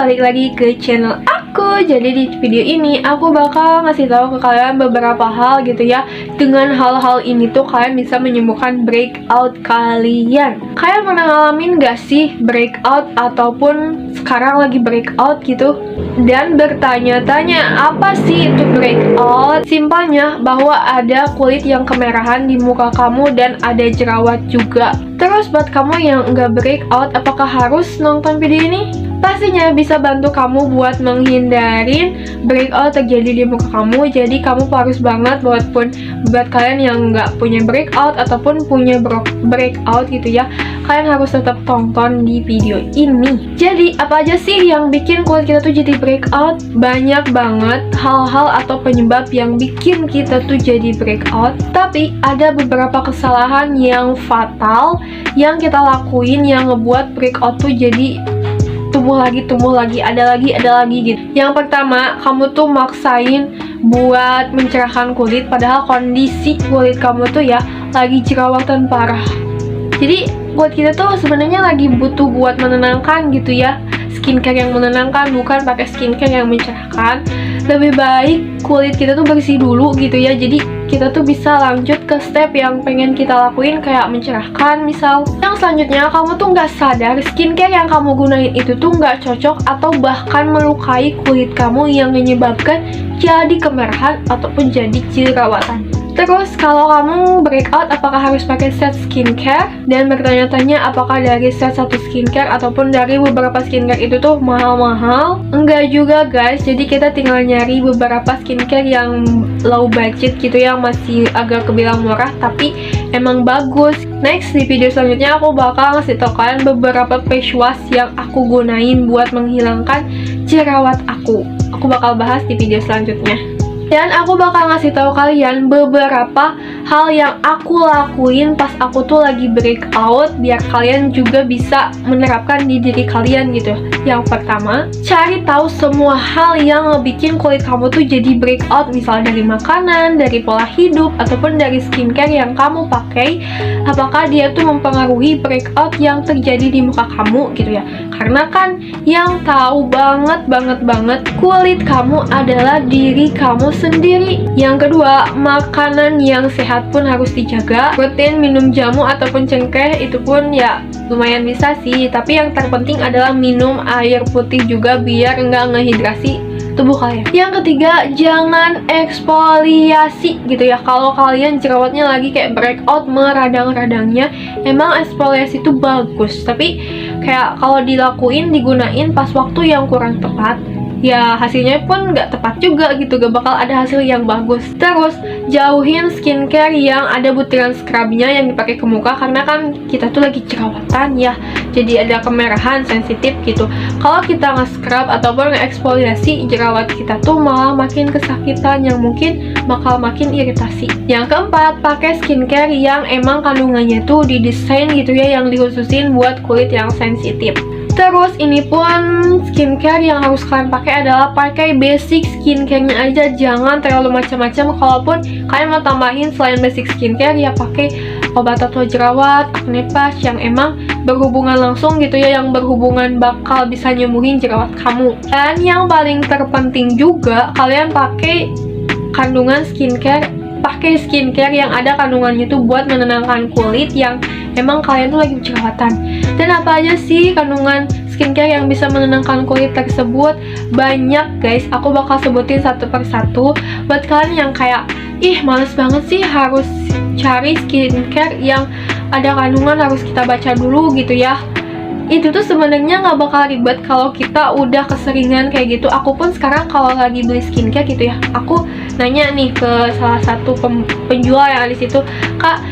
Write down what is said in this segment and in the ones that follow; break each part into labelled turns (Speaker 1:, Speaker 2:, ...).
Speaker 1: balik lagi ke channel aku. Jadi di video ini aku bakal ngasih tahu ke kalian beberapa hal gitu ya. Dengan hal-hal ini tuh kalian bisa menyembuhkan breakout kalian. Kalian pernah ngalamin gak sih breakout ataupun sekarang lagi breakout gitu? Dan bertanya-tanya apa sih itu breakout? Simpelnya bahwa ada kulit yang kemerahan di muka kamu dan ada jerawat juga. Terus buat kamu yang nggak breakout, apakah harus nonton video ini? Pastinya bisa bantu kamu buat menghindarin breakout terjadi di muka kamu. Jadi kamu harus banget buat kalian yang nggak punya breakout ataupun punya breakout gitu ya, kalian harus tetap tonton di video ini. Jadi apa aja sih yang bikin kulit kita tuh jadi breakout? Banyak banget hal-hal atau penyebab yang bikin kita tuh jadi breakout. Tapi ada beberapa kesalahan yang fatal yang kita lakuin yang ngebuat breakout tuh jadi tumbuh lagi, ada lagi gitu. Yang pertama, kamu tuh maksain buat mencerahkan kulit padahal kondisi kulit kamu tuh ya lagi jerawatan parah. Jadi kulit kita tuh sebenarnya lagi butuh buat menenangkan gitu ya, skincare yang menenangkan, bukan pakai skincare yang mencerahkan. Lebih baik kulit kita tuh bersih dulu gitu ya, jadi kita tuh bisa lanjut ke step yang pengen kita lakuin kayak mencerahkan misal. Yang selanjutnya, kamu tuh nggak sadar skincare yang kamu gunain itu tuh nggak cocok atau bahkan melukai kulit kamu yang menyebabkan jadi kemerahan ataupun jadi jerawatan. Terus kalau kamu breakout, apakah harus pakai set skincare? Dan bertanya-tanya apakah dari set satu skincare ataupun dari beberapa skincare itu tuh mahal-mahal? Enggak juga guys, jadi kita tinggal nyari beberapa skincare yang low budget gitu ya, masih agak kebilang murah tapi emang bagus. Next, di video selanjutnya aku bakal ngasih tau kalian beberapa face wash yang aku gunain buat menghilangkan jerawat aku. Aku bakal bahas di video selanjutnya. Dan aku bakal ngasih tahu kalian beberapa hal yang aku lakuin pas aku tuh lagi breakout biar kalian juga bisa menerapkan di diri kalian gitu. Yang pertama, cari tahu semua hal yang ngebikin kulit kamu tuh jadi breakout, misal dari makanan, dari pola hidup, ataupun dari skincare yang kamu pakai. Apakah dia tuh mempengaruhi breakout yang terjadi di muka kamu gitu ya. Karena kan yang tahu banget kulit kamu adalah diri kamu sendiri. Yang kedua, makanan yang sehat pun harus dijaga. Rutin minum jamu ataupun cengkeh itu pun ya lumayan bisa sih, tapi yang terpenting adalah minum air putih juga biar nggak ngehidrasi tubuh kalian. Yang ketiga, jangan eksfoliasi gitu ya. Kalau kalian jerawatnya lagi kayak breakout meradang-radangnya, emang eksfoliasi itu bagus, tapi kayak kalau digunain pas waktu yang kurang tepat, ya hasilnya pun nggak tepat juga gitu, gak bakal ada hasil yang bagus. Terus jauhin skincare yang ada butiran scrubnya yang dipakai ke muka, karena kan kita tuh lagi jerawatan ya, jadi ada kemerahan sensitif gitu. Kalau kita nge-scrub ataupun nge-eksfoliasi, jerawat kita tuh malah makin kesakitan yang mungkin bakal makin iritasi. Yang keempat, pakai skincare yang emang kandungannya tuh didesain gitu ya, yang dikhususin buat kulit yang sensitif. Terus ini pun skincare yang harus kalian pakai adalah pakai basic skincare-nya aja, jangan terlalu macam-macam. Kalaupun kalian mau tambahin selain basic skincare, ya pakai obat atau jerawat, acne patch yang emang berhubungan langsung gitu ya, yang berhubungan bakal bisa nyembuhin jerawat kamu. Dan yang paling terpenting juga, kalian pakai kandungan skincare, pakai skincare yang ada kandungannya tuh buat menenangkan kulit yang emang kalian tuh lagi jerawatan. Dan apa aja sih kandungan skincare yang bisa menenangkan kulit tersebut? Banyak guys, aku bakal sebutin satu persatu. Buat kalian yang kayak, ih males banget sih harus cari skincare yang ada kandungan, harus kita baca dulu gitu ya. Itu tuh sebenarnya nggak bakal ribet kalau kita udah keseringan kayak gitu. Aku pun sekarang kalau lagi beli skincare gitu ya, aku nanya nih ke salah satu penjual yang ada di situ, Kak,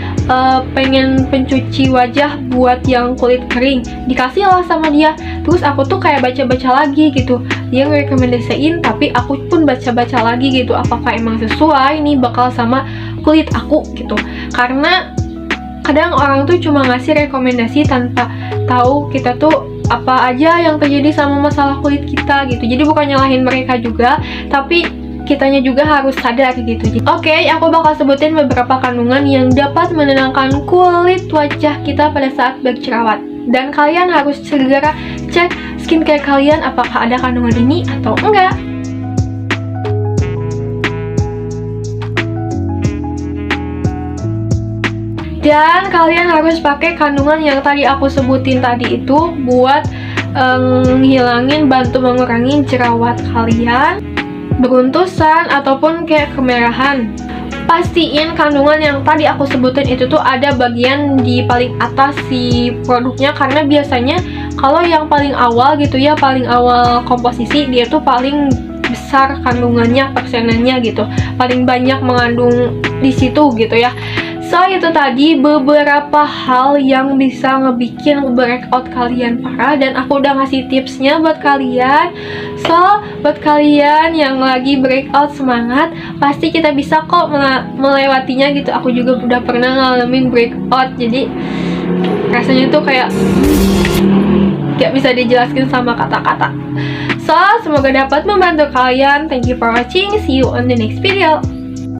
Speaker 1: pengen pencuci wajah buat yang kulit kering, dikasih lah sama dia. Terus aku tuh kayak baca-baca lagi gitu, dia ngerekomendasiin, tapi aku pun baca-baca lagi gitu, apakah emang sesuai nih bakal sama kulit aku gitu. Karena kadang orang tuh cuma ngasih rekomendasi tanpa tahu kita tuh apa aja yang terjadi sama masalah kulit kita gitu. Jadi bukan nyalahin mereka juga, tapi kitanya juga harus sadar gitu. Oke, aku bakal sebutin beberapa kandungan yang dapat menenangkan kulit wajah kita pada saat berjerawat. Dan kalian harus segera cek skincare kalian apakah ada kandungan ini atau enggak. Dan kalian harus pakai kandungan yang tadi aku sebutin tadi itu buat ngilangin, bantu mengurangi jerawat kalian, beruntusan, ataupun kayak kemerahan. Pastiin kandungan yang tadi aku sebutin itu tuh ada bagian di paling atas si produknya, karena biasanya kalau yang paling awal gitu ya, paling awal komposisi, dia tuh paling besar kandungannya, persenannya gitu, paling banyak mengandung di situ gitu ya. So, itu tadi beberapa hal yang bisa ngebikin breakout kalian parah, dan aku udah ngasih tipsnya buat kalian. So, buat kalian yang lagi breakout, semangat, pasti kita bisa kok melewatinya gitu. Aku juga udah pernah ngalamin breakout, jadi rasanya tuh kayak gak bisa dijelaskan sama kata-kata. So, semoga dapat membantu kalian. Thank you for watching. See you on the next video.